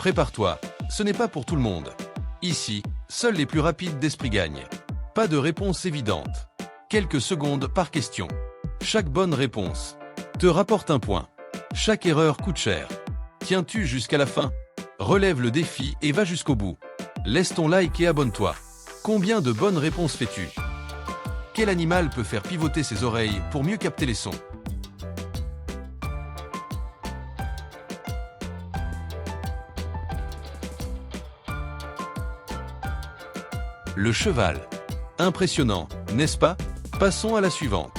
Prépare-toi, ce n'est pas pour tout le monde. Ici, seuls les plus rapides d'esprit gagnent. Pas de réponse évidente. Quelques secondes par question. Chaque bonne réponse te rapporte un point. Chaque erreur coûte cher. Tiens-tu jusqu'à la fin? Relève le défi et va jusqu'au bout. Laisse ton like et abonne-toi. Combien de bonnes réponses fais-tu? Quel animal peut faire pivoter ses oreilles pour mieux capter les sons? Le cheval. Impressionnant, n'est-ce pas? Passons à la suivante.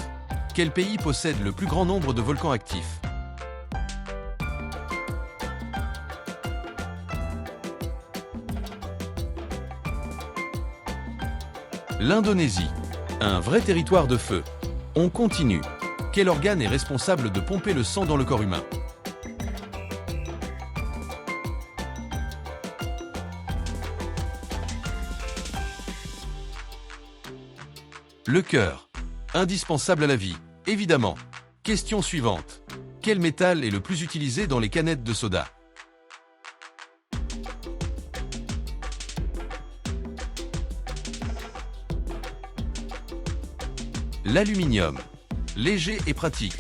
Quel pays possède le plus grand nombre de volcans actifs? L'Indonésie. Un vrai territoire de feu. On continue. Quel organe est responsable de pomper le sang dans le corps humain? Le cœur. Indispensable à la vie, évidemment. Question suivante. Quel métal est le plus utilisé dans les canettes de soda? L'aluminium. Léger et pratique.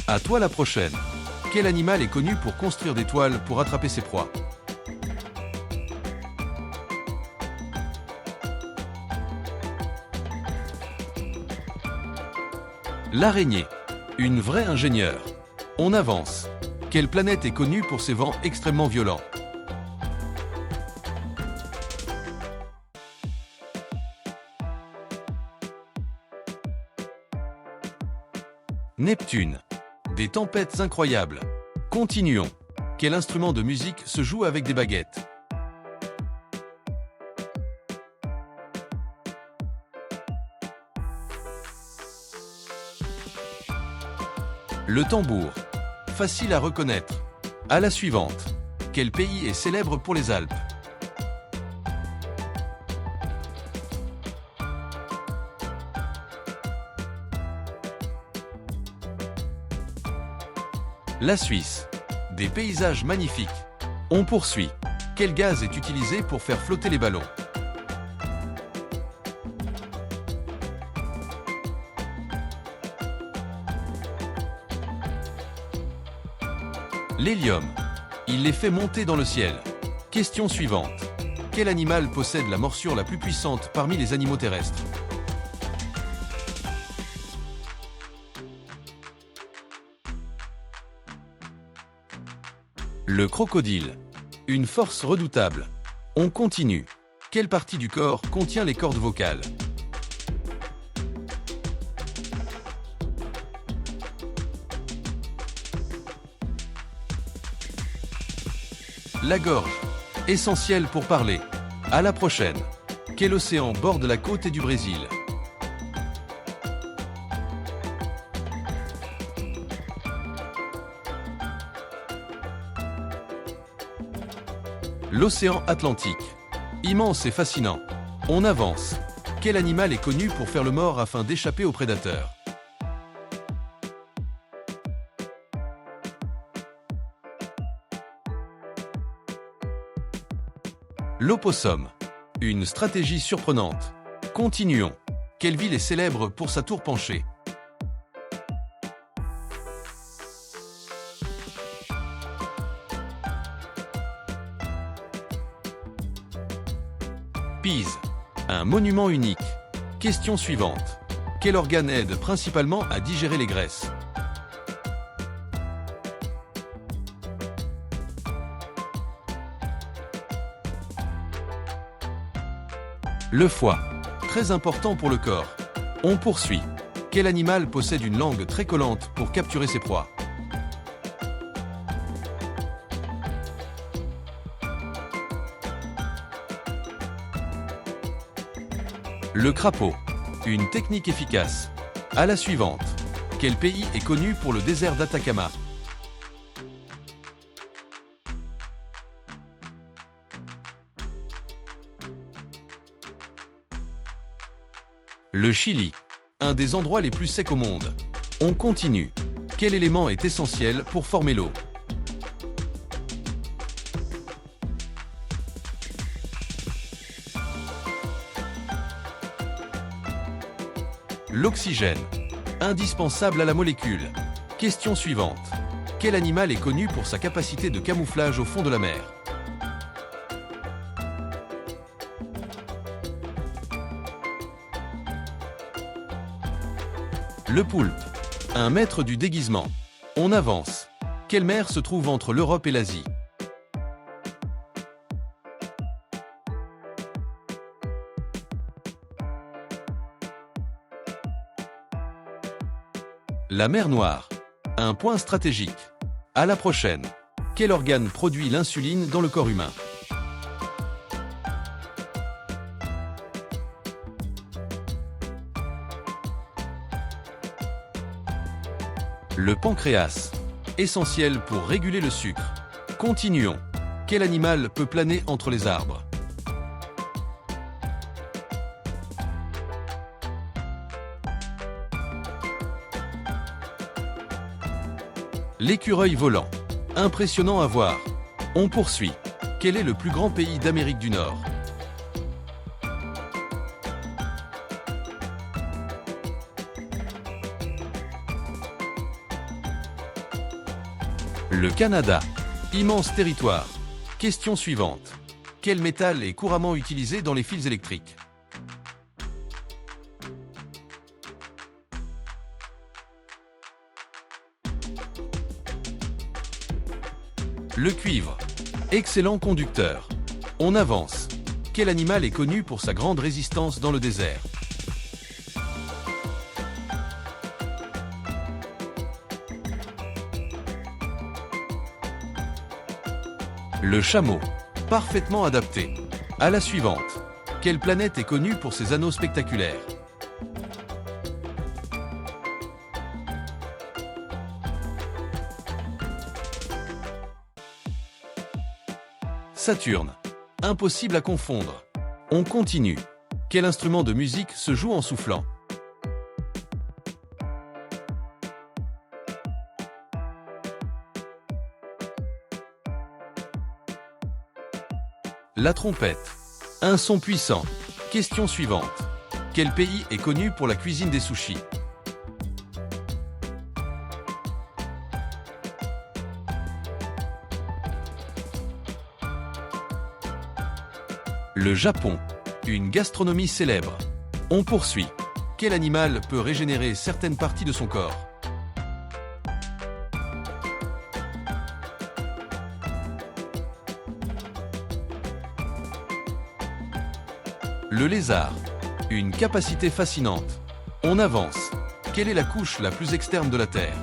À toi la prochaine. Quel animal est connu pour construire des toiles pour attraper ses proies? L'araignée. Une vraie ingénieure. On avance. Quelle planète est connue pour ses vents extrêmement violents? Neptune. Des tempêtes incroyables. Continuons. Quel instrument de musique se joue avec des baguettes? Le tambour. Facile à reconnaître. À la suivante. Quel pays est célèbre pour les Alpes? La Suisse. Des paysages magnifiques. On poursuit. Quel gaz est utilisé pour faire flotter les ballons? L'hélium. Il les fait monter dans le ciel. Question suivante. Quel animal possède la morsure la plus puissante parmi les animaux terrestres? Le crocodile. Une force redoutable. On continue. Quelle partie du corps contient les cordes vocales? La gorge. Essentielle pour parler. À la prochaine. Quel océan borde la côte du Brésil? L'océan Atlantique. Immense et fascinant. On avance. Quel animal est connu pour faire le mort afin d'échapper aux prédateurs? L'opossum. Une stratégie surprenante. Continuons. Quelle ville est célèbre pour sa tour penchée? Pise. Un monument unique. Question suivante. Quel organe aide principalement à digérer les graisses? Le foie. Très important pour le corps. On poursuit. Quel animal possède une langue très collante pour capturer ses proies? Le crapaud. Une technique efficace. À la suivante. Quel pays est connu pour le désert d'Atacama? Le Chili. Un des endroits les plus secs au monde. On continue. Quel élément est essentiel pour former l'eau? L'oxygène. Indispensable à la molécule. Question suivante. Quel animal est connu pour sa capacité de camouflage au fond de la mer? Le poulpe. Un maître du déguisement. On avance. Quelle mer se trouve entre l'Europe et l'Asie? La mer Noire. Un point stratégique. À la prochaine. Quel organe produit l'insuline dans le corps humain? Le pancréas. Essentiel pour réguler le sucre. Continuons. Quel animal peut planer entre les arbres? L'écureuil volant. Impressionnant à voir. On poursuit. Quel est le plus grand pays d'Amérique du Nord? Le Canada. Immense territoire. Question suivante. Quel métal est couramment utilisé dans les fils électriques? Le cuivre. Excellent conducteur. On avance. Quel animal est connu pour sa grande résistance dans le désert? Le chameau. Parfaitement adapté. À la suivante. Quelle planète est connue pour ses anneaux spectaculaires? Saturne. Impossible à confondre. On continue. Quel instrument de musique se joue en soufflant? La trompette. Un son puissant. Question suivante. Quel pays est connu pour la cuisine des sushis? Le Japon. Une gastronomie célèbre. On poursuit. Quel animal peut régénérer certaines parties de son corps? Le lézard. Une capacité fascinante. On avance. Quelle est la couche la plus externe de la Terre?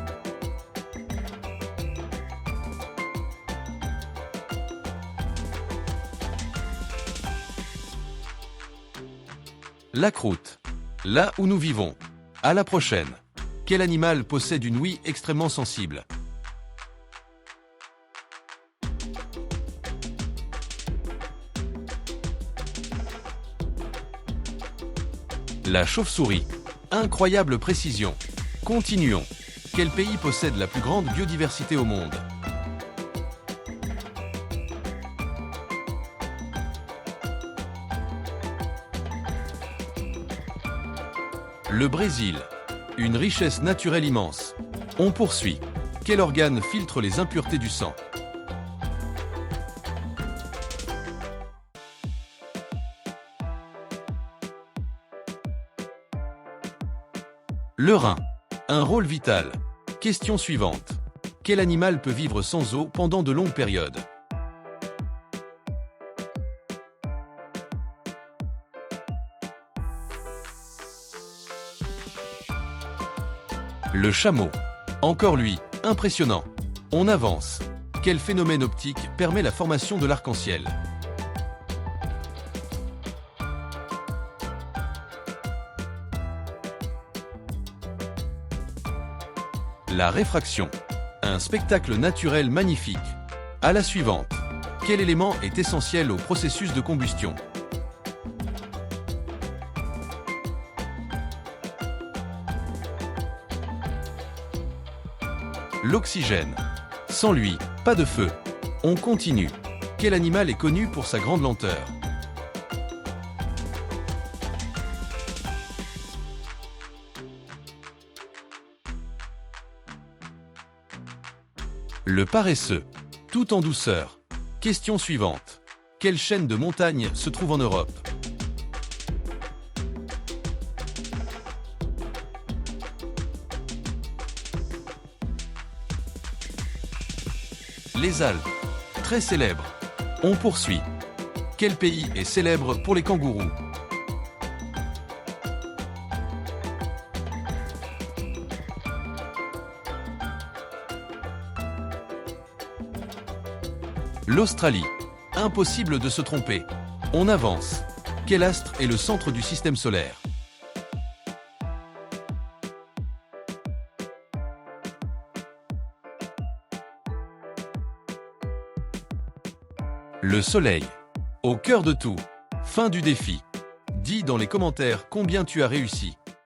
La croûte. Là où nous vivons. À la prochaine. Quel animal possède une ouïe extrêmement sensible? La chauve-souris. Incroyable précision. Continuons. Quel pays possède la plus grande biodiversité au monde? Le Brésil. Une richesse naturelle immense. On poursuit. Quel organe filtre les impuretés du sang? Le rein. Un rôle vital. Question suivante. Quel animal peut vivre sans eau pendant de longues périodes? Le chameau. Encore lui, impressionnant. On avance. Quel phénomène optique permet la formation de l'arc-en-ciel? La réfraction. Un spectacle naturel magnifique. À la suivante. Quel élément est essentiel au processus de combustion? L'oxygène. Sans lui, pas de feu. On continue. Quel animal est connu pour sa grande lenteur? Le paresseux. Tout en douceur. Question suivante. Quelle chaîne de montagnes se trouve en Europe? Les Alpes. Très célèbre. On poursuit. Quel pays est célèbre pour les kangourous? L'Australie. Impossible de se tromper. On avance. Quel astre est le centre du système solaire? Le Soleil. Au cœur de tout. Fin du défi. Dis dans les commentaires combien tu as réussi.